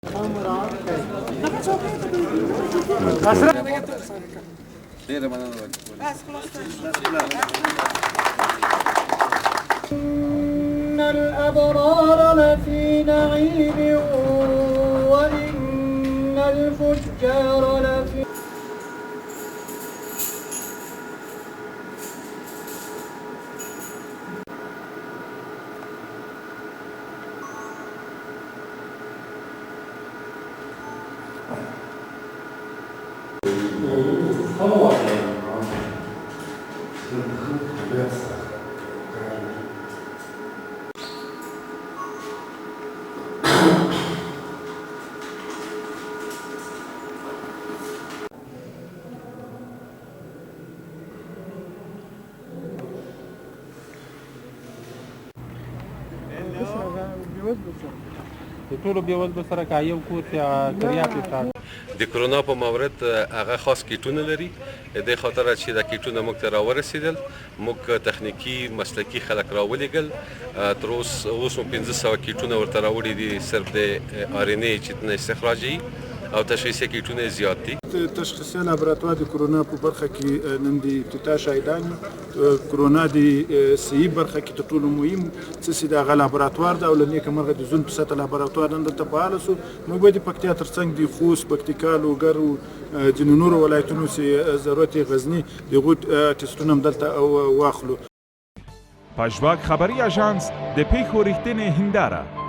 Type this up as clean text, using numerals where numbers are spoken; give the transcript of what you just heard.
إن الأبرار لفي نعيم وإن الفجار لفي د ټولو بېوزلو سره که یو کور کې کریا پېښه د کرونا په مورد هغه خاص کیټونه لري د خاطر چې دا کیټونه موږ ته راورسېدل موږ تخنیکی مسلکی خلک راولېږل تر اوس مو 1500 کیټونه ورته راوړي دي صرف د آر ان اې چې استخراجي او تشخیصي کیټونه زیات دي. تشخیصي لابراتوار د کرونا په برخه کې نن د افتتاح شاهدان کرونا د صحي برخه کې تر ټولو مهم څه د هغه لابراتوار ده او له نیکه مرغه د زون په سطح لابراتوار نن دلته فعال سو. موږ به د پکتیا ترڅنګ د خوست پکتیکا لوګر او ځینو نورو ولایتونو چې ضرورت غزني دغه ټسټونه هم دلته واخلو. پژواک خبري اژانس د پیښو رښتینې هنداره